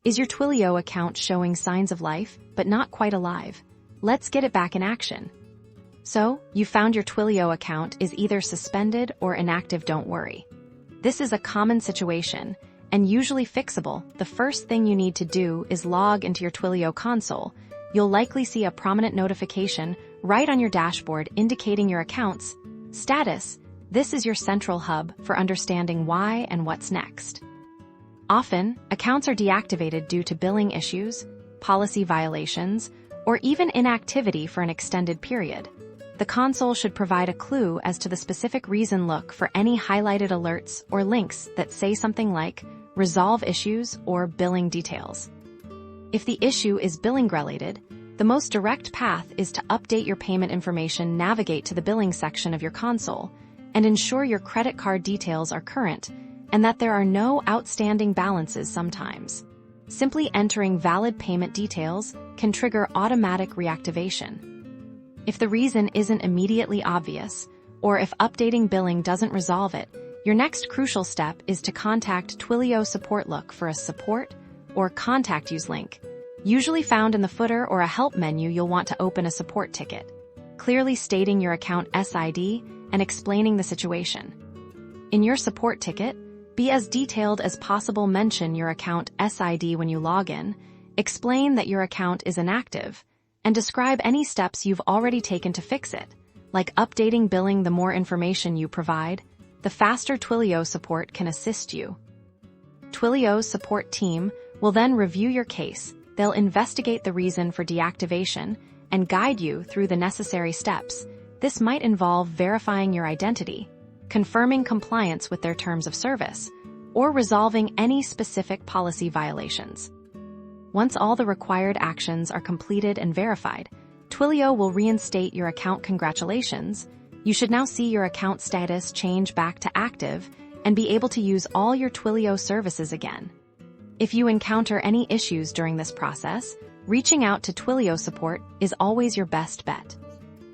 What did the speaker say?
Is your Twilio account showing signs of life, but not quite alive? Let's get it back in action. So, you found your Twilio account is either suspended or inactive. Don't worry. This is a common situation, and usually fixable. The first thing you need to do is log into your Twilio console. You'll likely see a prominent notification right on your dashboard indicating your account's status. This is your central hub for understanding why and what's next. Often, accounts are deactivated due to billing issues, policy violations, or even inactivity for an extended period. The console should provide a clue as to the specific reason. Look for any highlighted alerts or links that say something like resolve issues or billing details. If the issue is billing-related, the most direct path is to update your payment information, navigate to the billing section of your console, and ensure your credit card details are current and that there are no outstanding balances. Sometimes, simply entering valid payment details can trigger automatic reactivation. If the reason isn't immediately obvious, or if updating billing doesn't resolve it, your next crucial step is to contact Twilio support. Look for a support or contact us link, usually found in the footer or a help menu. You'll want to open a support ticket, clearly stating your account SID and explaining the situation. In your support ticket, be as detailed as possible. Mention your account SID when you log in, explain that your account is inactive, and describe any steps you've already taken to fix it, like updating billing. The more information you provide, the faster Twilio support can assist you. Twilio's support team will then review your case. They'll investigate the reason for deactivation and guide you through the necessary steps. This might involve verifying your identity, confirming compliance with their terms of service, or resolving any specific policy violations. Once all the required actions are completed and verified, Twilio will reinstate your account. Congratulations! You should now see your account status change back to active and be able to use all your Twilio services again. If you encounter any issues during this process, reaching out to Twilio support is always your best bet.